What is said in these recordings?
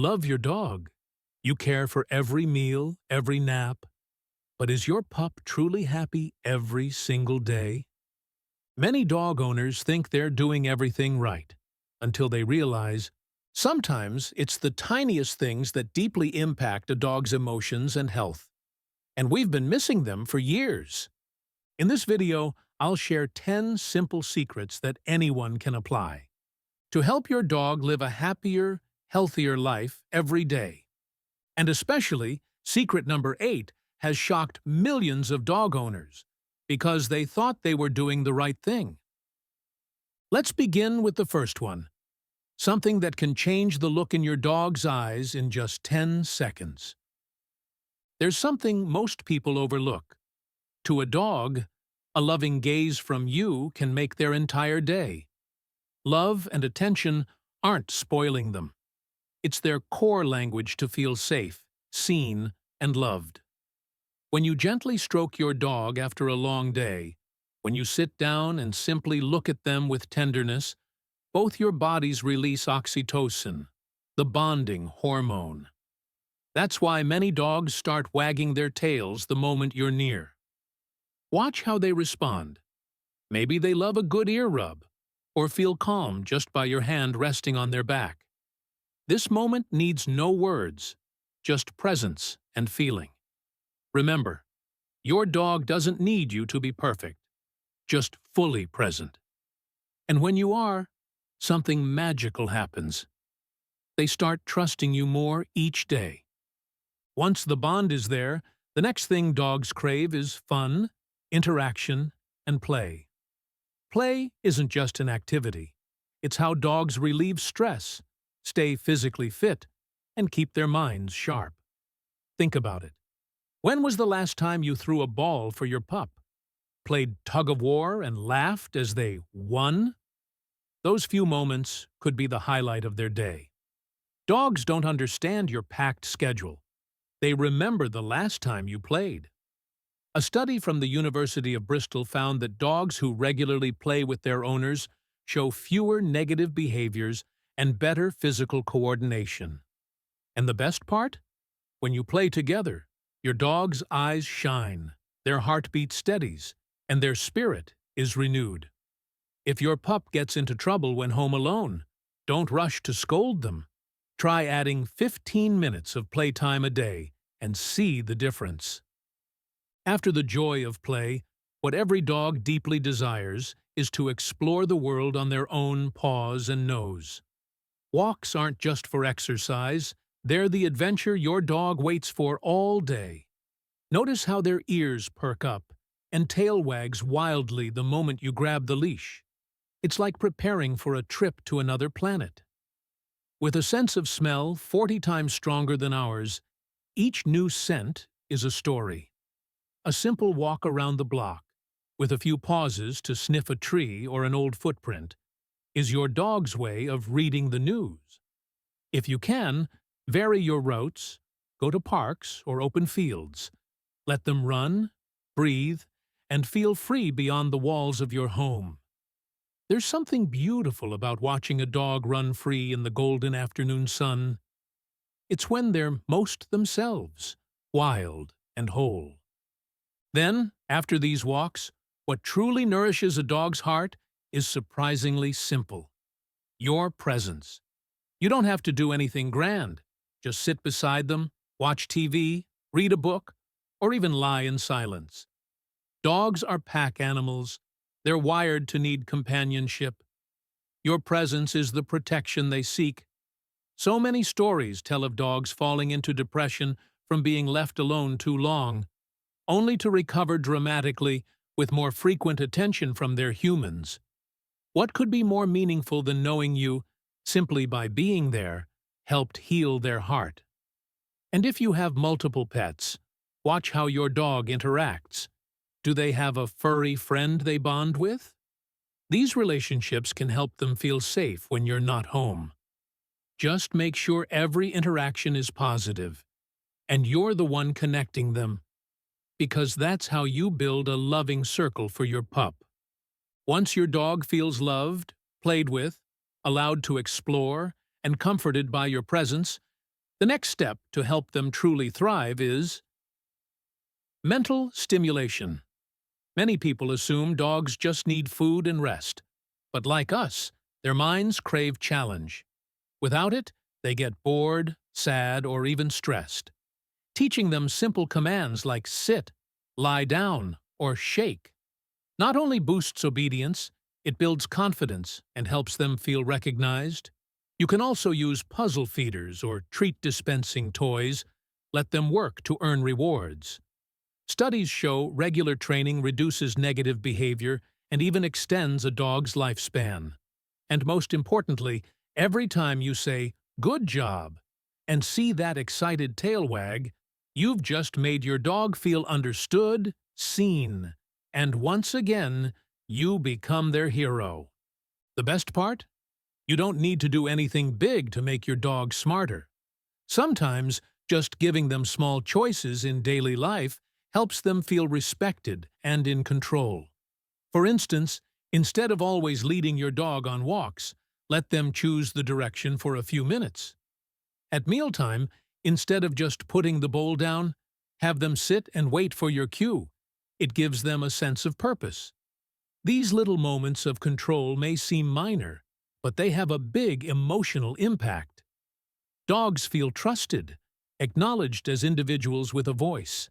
love your dog. You care for every meal, every nap. But is your pup truly happy every single day? Many dog owners think they're doing everything right, until they realize sometimes it's the tiniest things that deeply impact a dog's emotions and health. And we've been missing them for years. In this video, I'll share 10 simple secrets that anyone can apply to help your dog live a happier, healthier life every day. And especially, secret number 8 has shocked millions of dog owners because they thought they were doing the right thing. Let's begin with the first one, something that can change the look in your dog's eyes in just 10 seconds. There's something most people overlook. To a dog, a loving gaze from you can make their entire day. Love and attention aren't spoiling them. It's their core language to feel safe, seen, and loved. When you gently stroke your dog after a long day, when you sit down and simply look at them with tenderness, both your bodies release oxytocin, the bonding hormone. That's why many dogs start wagging their tails the moment you're near. Watch how they respond. Maybe they love a good ear rub, or feel calm just by your hand resting on their back. This moment needs no words, just presence and feeling. Remember, your dog doesn't need you to be perfect, just fully present. And when you are, something magical happens. They start trusting you more each day. Once the bond is there, the next thing dogs crave is fun, interaction, and play. Play isn't just an activity. It's how dogs relieve stress, stay physically fit, and keep their minds sharp. Think about it. When was the last time you threw a ball for your pup? Played tug-of-war and laughed as they won? Those few moments could be the highlight of their day. Dogs don't understand your packed schedule. They remember the last time you played. A study from the University of Bristol found that dogs who regularly play with their owners show fewer negative behaviors and better physical coordination. And the best part? When you play together, your dog's eyes shine, their heartbeat steadies, and their spirit is renewed. If your pup gets into trouble when home alone, don't rush to scold them. Try adding 15 minutes of playtime a day and see the difference. After the joy of play, what every dog deeply desires is to explore the world on their own paws and nose. Walks aren't just for exercise, they're the adventure your dog waits for all day. Notice how their ears perk up and tail wags wildly the moment you grab the leash. It's like preparing for a trip to another planet. With a sense of smell 40 times stronger than ours, each new scent is a story. A simple walk around the block, with a few pauses to sniff a tree or an old footprint, is your dog's way of reading the news. If you can, vary your routes, go to parks or open fields. Let them run, breathe, and feel free beyond the walls of your home. There's something beautiful about watching a dog run free in the golden afternoon sun. It's when they're most themselves, wild and whole. Then, after these walks, what truly nourishes a dog's heart is surprisingly simple: your presence. You don't have to do anything grand. Just sit beside them, watch TV, read a book, or even lie in silence. Dogs are pack animals. They're wired to need companionship. Your presence is the protection they seek. So many stories tell of dogs falling into depression from being left alone too long, only to recover dramatically with more frequent attention from their humans. What could be more meaningful than knowing you, simply by being there, helped heal their heart? And if you have multiple pets, watch how your dog interacts. Do they have a furry friend they bond with? These relationships can help them feel safe when you're not home. Just make sure every interaction is positive, and you're the one connecting them, because that's how you build a loving circle for your pup. Once your dog feels loved, played with, allowed to explore, and comforted by your presence, The next step to help them truly thrive is mental stimulation. Many people assume dogs just need food and rest, but like us, their minds crave challenge. Without it, they get bored, sad, or even stressed. Teaching them simple commands like sit, lie down, or shake not only boosts obedience, it builds confidence and helps them feel recognized. You can also use puzzle feeders or treat dispensing toys. Let them work to earn rewards. Studies show regular training reduces negative behavior and even extends a dog's lifespan. And most importantly, every time you say, "Good job," and see that excited tail wag, you've just made your dog feel understood, seen, and once again, you become their hero. The best part? You don't need to do anything big to make your dog smarter. Sometimes, just giving them small choices in daily life helps them feel respected and in control. For instance, instead of always leading your dog on walks, let them choose the direction for a few minutes. At mealtime, instead of just putting the bowl down, have them sit and wait for your cue. It gives them a sense of purpose. These little moments of control may seem minor, but they have a big emotional impact. Dogs feel trusted, acknowledged as individuals with a voice.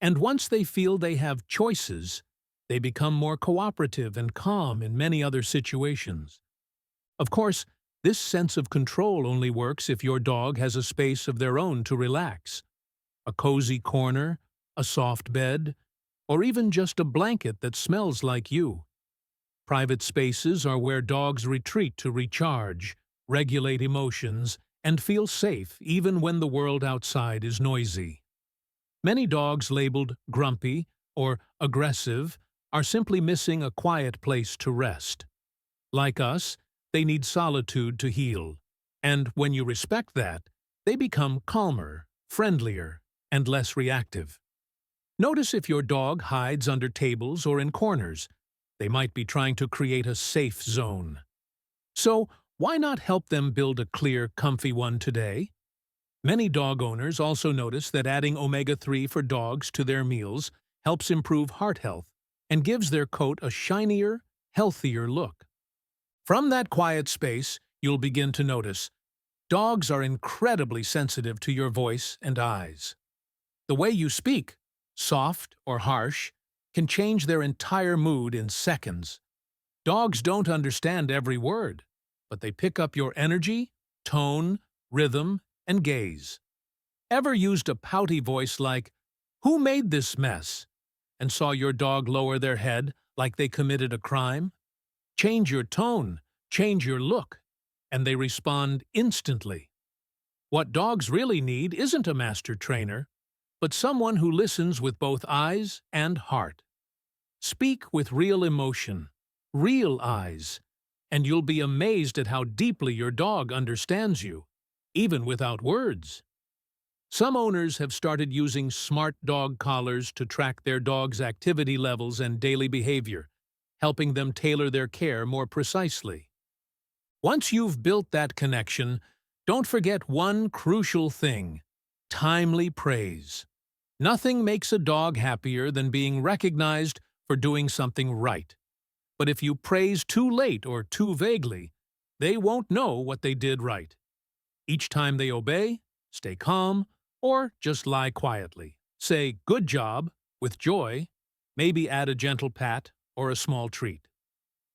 And once they feel they have choices, they become more cooperative and calm in many other situations. Of course, this sense of control only works if your dog has a space of their own to relax. A cozy corner, a soft bed, or even just a blanket that smells like you. Private spaces are where dogs retreat to recharge, regulate emotions, and feel safe even when the world outside is noisy. Many dogs labeled grumpy or aggressive are simply missing a quiet place to rest. Like us, they need solitude to heal, and when you respect that, they become calmer, friendlier, and less reactive. Notice if your dog hides under tables or in corners. They might be trying to create a safe zone. So, why not help them build a clear, comfy one today? Many dog owners also notice that adding omega-3 for dogs to their meals helps improve heart health and gives their coat a shinier, healthier look. From that quiet space, you'll begin to notice dogs are incredibly sensitive to your voice and eyes. The way you speak, soft or harsh, can change their entire mood in seconds. Dogs don't understand every word, but they pick up your energy, tone, rhythm, and gaze. Ever used a pouty voice like, "Who made this mess?" and saw your dog lower their head like they committed a crime? Change your tone, change your look, and they respond instantly. What dogs really need isn't a master trainer, but someone who listens with both eyes and heart. Speak with real emotion, real eyes, and you'll be amazed at how deeply your dog understands you, even without words. Some owners have started using smart dog collars to track their dog's activity levels and daily behavior, helping them tailor their care more precisely. Once you've built that connection, don't forget one crucial thing: timely praise. Nothing makes a dog happier than being recognized for doing something right. But if you praise too late or too vaguely, they won't know what they did right. Each time they obey, stay calm, or just lie quietly. Say, "Good job," with joy, maybe add a gentle pat or a small treat.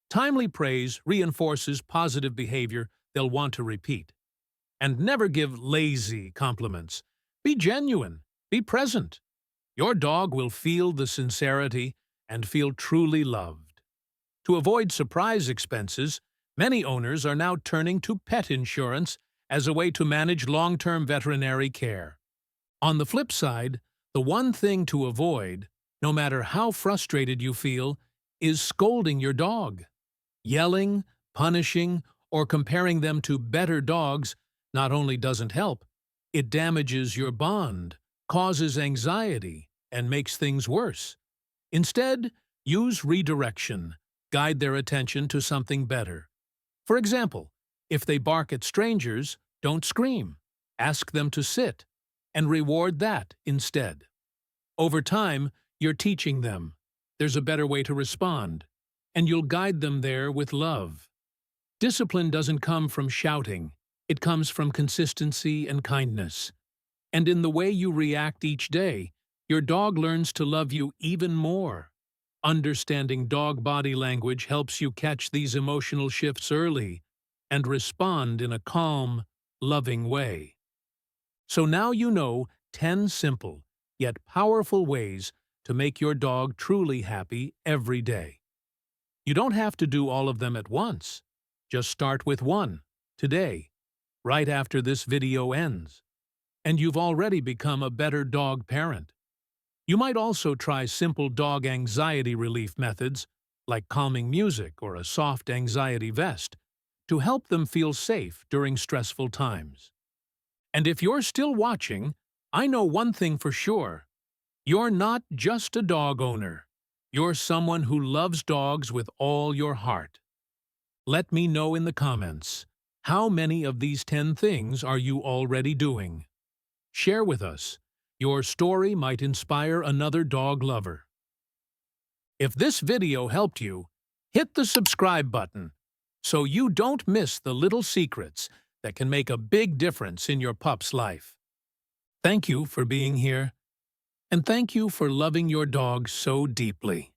Timely praise reinforces positive behavior they'll want to repeat. And never give lazy compliments. Be genuine. Be present. Your dog will feel the sincerity and feel truly loved. To avoid surprise expenses, many owners are now turning to pet insurance as a way to manage long-term veterinary care. On the flip side, the one thing to avoid, no matter how frustrated you feel, is scolding your dog. Yelling, punishing, or comparing them to better dogs not only doesn't help, it damages your bond, causes anxiety, and makes things worse. Instead, use redirection. Guide their attention to something better. For example, if they bark at strangers, don't scream. Ask them to sit, and reward that instead. Over time, you're teaching them. There's a better way to respond, and you'll guide them there with love. Discipline doesn't come from shouting. It comes from consistency and kindness. And in the way you react each day, your dog learns to love you even more. Understanding dog body language helps you catch these emotional shifts early and respond in a calm, loving way. So now you know 10 simple, yet powerful ways to make your dog truly happy every day. You don't have to do all of them at once. Just start with one, today, right after this video ends. And you've already become a better dog parent. You might also try simple dog anxiety relief methods, like calming music or a soft anxiety vest, to help them feel safe during stressful times. And if you're still watching, I know one thing for sure. You're not just a dog owner. You're someone who loves dogs with all your heart. Let me know in the comments, how many of these 10 things are you already doing? Share with us. Your story might inspire another dog lover. If this video helped you, hit the subscribe button so you don't miss the little secrets that can make a big difference in your pup's life. Thank you for being here, and thank you for loving your dog so deeply.